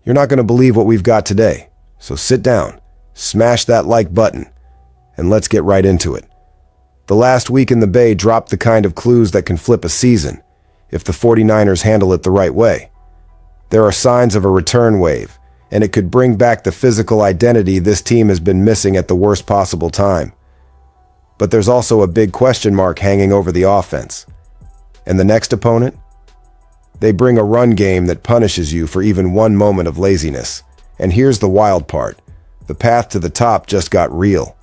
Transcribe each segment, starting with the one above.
You're not going to believe what we've got today. So sit down, smash that like button, and let's get right into it. The last week in the Bay dropped the kind of clues that can flip a season, if the 49ers handle it the right way. There are signs of a return wave, and it could bring back the physical identity this team has been missing at the worst possible time. But there's also a big question mark hanging over the offense. And the next opponent? They bring a run game that punishes you for even one moment of laziness. And here's the wild part. The path to the top just got real.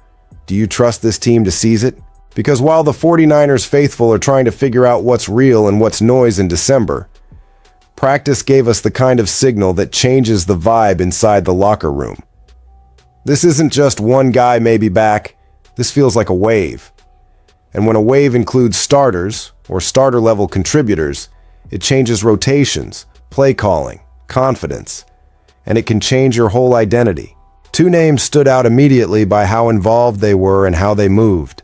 Do you trust this team to seize it? Because while the 49ers faithful are trying to figure out what's real and what's noise in December, practice gave us the kind of signal that changes the vibe inside the locker room. This isn't just one guy maybe back. This feels like a wave. And when a wave includes starters, or starter-level contributors, it changes rotations, play calling, confidence, and it can change your whole identity. Two names stood out immediately by how involved they were and how they moved: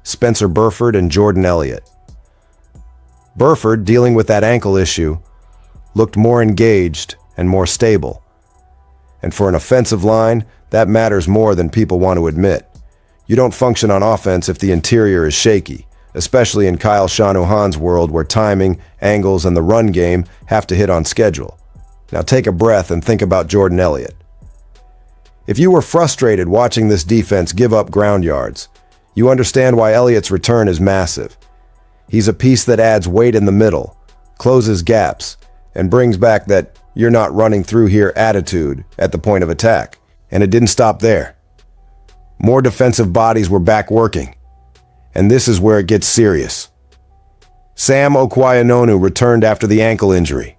Spencer Burford and Jordan Elliott. Burford, dealing with that ankle issue, looked more engaged and more stable. And for an offensive line, that matters more than people want to admit. You don't function on offense if the interior is shaky, especially in Kyle Shanahan's world where timing, angles, and the run game have to hit on schedule. Now take a breath and think about Jordan Elliott. If you were frustrated watching this defense give up ground yards, you understand why Elliott's return is massive. He's a piece that adds weight in the middle, closes gaps, and brings back that "you're not running through here" attitude at the point of attack. And it didn't stop there. More defensive bodies were back working. And this is where it gets serious. Sam Okwuegbunam returned after the ankle injury.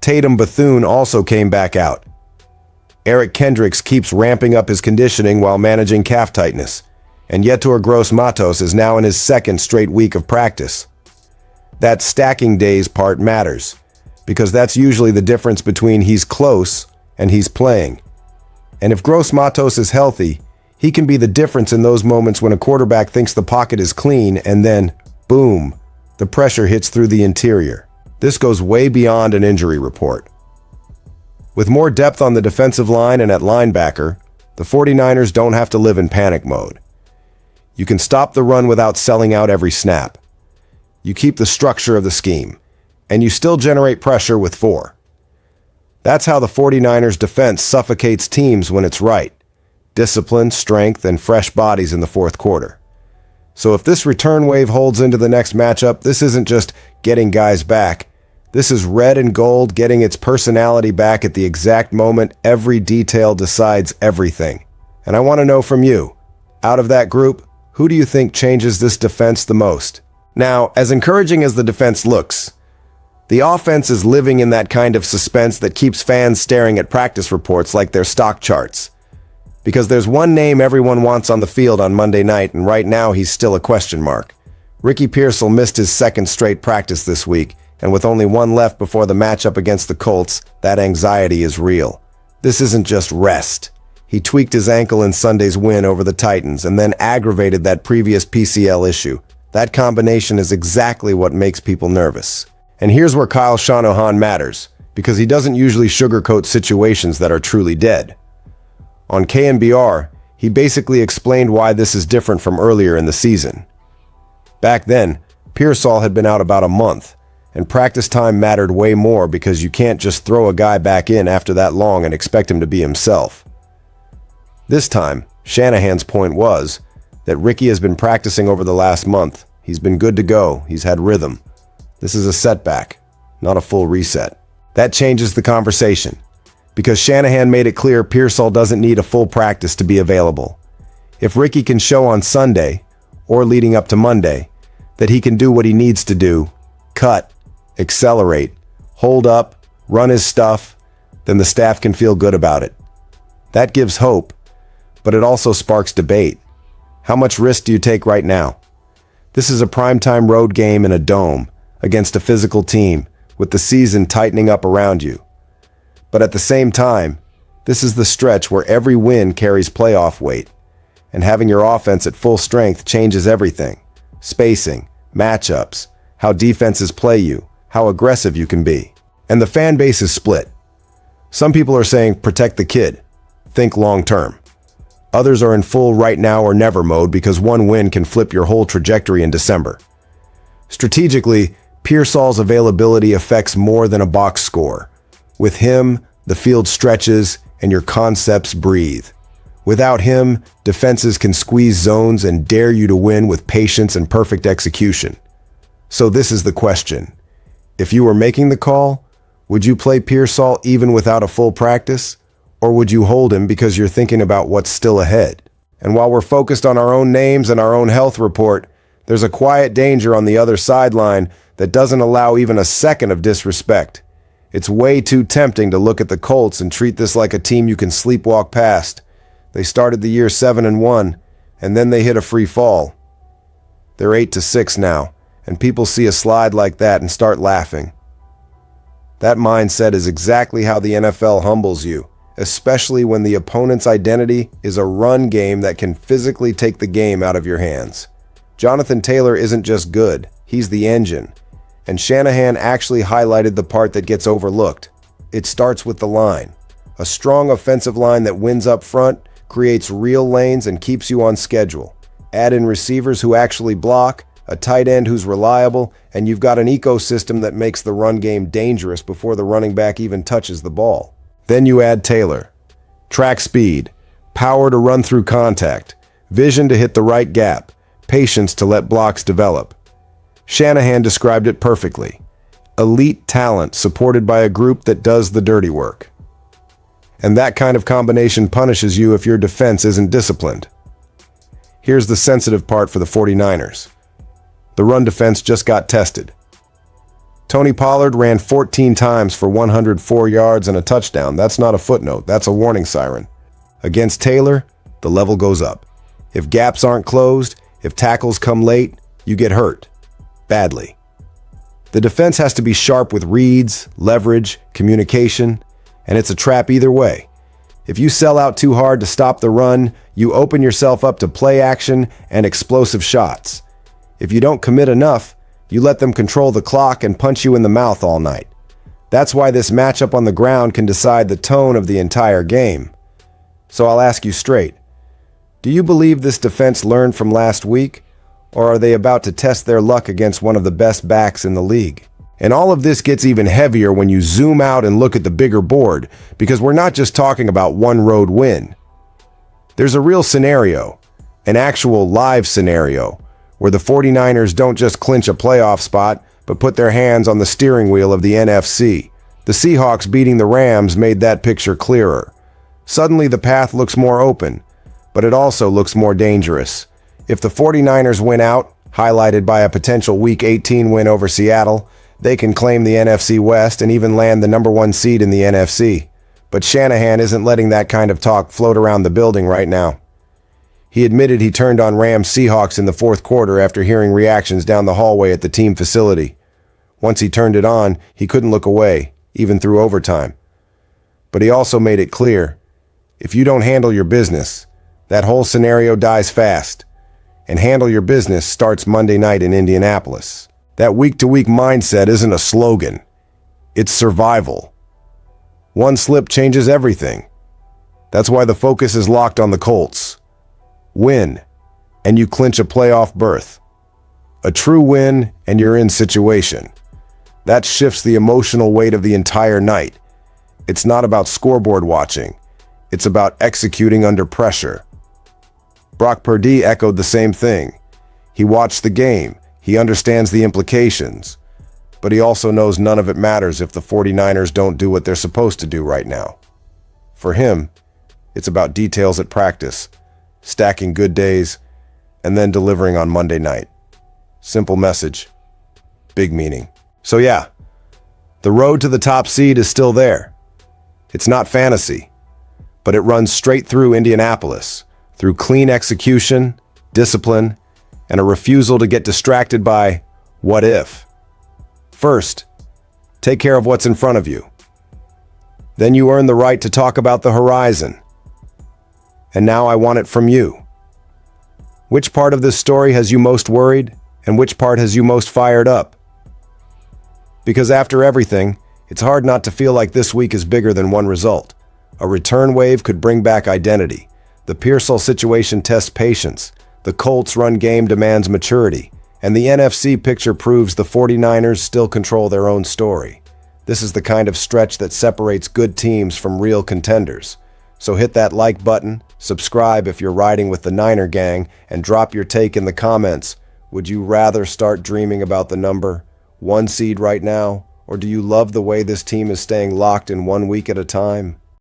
Tatum Bethune also came back out. Eric Kendricks keeps ramping up his conditioning while managing calf tightness. And Yetur Gross-Matos is now in his second straight week of practice. That stacking days part matters, because that's usually the difference between he's close and he's playing. And if Gross-Matos is healthy, he can be the difference in those moments when a quarterback thinks the pocket is clean and then, boom, the pressure hits through the interior. This goes way beyond an injury report. With more depth on the defensive line and at linebacker, the 49ers don't have to live in panic mode. You can stop the run without selling out every snap. You keep the structure of the scheme, and you still generate pressure with 4. That's how the 49ers defense suffocates teams when it's right. Discipline, strength, and fresh bodies in the fourth quarter. So if this return wave holds into the next matchup, this isn't just getting guys back. This is red and gold getting its personality back at the exact moment every detail decides everything. And I want to know from you, out of that group, who do you think changes this defense the most? Now, as encouraging as the defense looks, the offense is living in that kind of suspense that keeps fans staring at practice reports like they're stock charts. Because there's one name everyone wants on the field on Monday night, and right now he's still a question mark. Ricky Pearsall missed his second straight practice this week, and with only one left before the matchup against the Colts, that anxiety is real. This isn't just rest. He tweaked his ankle in Sunday's win over the Titans and then aggravated that previous PCL issue. That combination is exactly what makes people nervous. And here's where Kyle Shanahan matters, because he doesn't usually sugarcoat situations that are truly dead. On KNBR, he basically explained why this is different from earlier in the season. Back then, Pearsall had been out about a month, and practice time mattered way more because you can't just throw a guy back in after that long and expect him to be himself. This time, Shanahan's point was that Ricky has been practicing over the last month. He's been good to go. He's had rhythm. This is a setback, not a full reset. That changes the conversation, because Shanahan made it clear Pearsall doesn't need a full practice to be available. If Ricky can show on Sunday, or leading up to Monday, that he can do what he needs to do, cut, accelerate, hold up, run his stuff, then the staff can feel good about it. That gives hope, but it also sparks debate. How much risk do you take right now? This is a primetime road game in a dome against a physical team with the season tightening up around you. But at the same time, this is the stretch where every win carries playoff weight, and having your offense at full strength changes everything. Spacing, matchups, how defenses play you, how aggressive you can be. And the fan base is split. Some people are saying, protect the kid. Think long term. Others are in full right now or never mode because one win can flip your whole trajectory in December. Strategically, Pearsall's availability affects more than a box score. With him, the field stretches and your concepts breathe. Without him, defenses can squeeze zones and dare you to win with patience and perfect execution. So this is the question. If you were making the call, would you play Pearsall even without a full practice? Or would you hold him because you're thinking about what's still ahead? And while we're focused on our own names and our own health report, there's a quiet danger on the other sideline that doesn't allow even a second of disrespect. It's way too tempting to look at the Colts and treat this like a team you can sleepwalk past. They started the year 7-1, and then they hit a free fall. They're 8-6 now, and people see a slide like that and start laughing. That mindset is exactly how the NFL humbles you, especially when the opponent's identity is a run game that can physically take the game out of your hands. Jonathan Taylor isn't just good, he's the engine. And Shanahan actually highlighted the part that gets overlooked. It starts with the line. A strong offensive line that wins up front, creates real lanes, and keeps you on schedule. Add in receivers who actually block, a tight end who's reliable, and you've got an ecosystem that makes the run game dangerous before the running back even touches the ball. Then you add Taylor. Track speed, power to run through contact, vision to hit the right gap, patience to let blocks develop. Shanahan described it perfectly. Elite talent supported by a group that does the dirty work. And that kind of combination punishes you if your defense isn't disciplined. Here's the sensitive part for the 49ers. The run defense just got tested. Tony Pollard ran 14 times for 104 yards and a touchdown. That's not a footnote, that's a warning siren. Against Taylor, the level goes up. If gaps aren't closed, if tackles come late, you get hurt. Badly. The defense has to be sharp with reads, leverage, communication, and it's a trap either way. If you sell out too hard to stop the run, you open yourself up to play action and explosive shots. If you don't commit enough, you let them control the clock and punch you in the mouth all night. That's why this matchup on the ground can decide the tone of the entire game. So I'll ask you straight. Do you believe this defense learned from last week? Or are they about to test their luck against one of the best backs in the league? And all of this gets even heavier when you zoom out and look at the bigger board, because we're not just talking about one road win. There's a real scenario, an actual live scenario, where the 49ers don't just clinch a playoff spot, but put their hands on the steering wheel of the NFC. The Seahawks beating the Rams made that picture clearer. Suddenly the path looks more open, but it also looks more dangerous. If the 49ers win out, highlighted by a potential Week 18 win over Seattle, they can claim the NFC West and even land the #1 seed in the NFC. But Shanahan isn't letting that kind of talk float around the building right now. He admitted he turned on Rams Seahawks in the fourth quarter after hearing reactions down the hallway at the team facility. Once he turned it on, he couldn't look away, even through overtime. But he also made it clear, if you don't handle your business, that whole scenario dies fast. And handle your business starts Monday night in Indianapolis. That week-to-week mindset isn't a slogan. It's survival. One slip changes everything. That's why the focus is locked on the Colts. Win, and you clinch a playoff berth. A true win, and you're in situation. That shifts the emotional weight of the entire night. It's not about scoreboard watching. It's about executing under pressure. Brock Purdy echoed the same thing. He watched the game. He understands the implications. But he also knows none of it matters if the 49ers don't do what they're supposed to do right now. For him, it's about details at practice, stacking good days, and then delivering on Monday night. Simple message, big meaning. So yeah, the road to the top seed is still there. It's not fantasy, but it runs straight through Indianapolis, through clean execution, discipline, and a refusal to get distracted by what if. First, take care of what's in front of you. Then you earn the right to talk about the horizon. And now I want it from you. Which part of this story has you most worried, and which part has you most fired up? Because after everything, It's hard not to feel like this week is bigger than one result. A return wave could bring back identity. The Pearsall situation tests patience. The Colts' run game demands maturity. And the NFC picture proves the 49ers still control their own story. This is the kind of stretch that separates good teams from real contenders. So hit that like button, subscribe if you're riding with the Niner gang, and drop your take in the comments. Would you rather start dreaming about the number 1 seed right now, or do you love the way this team is staying locked in 1 week at a time?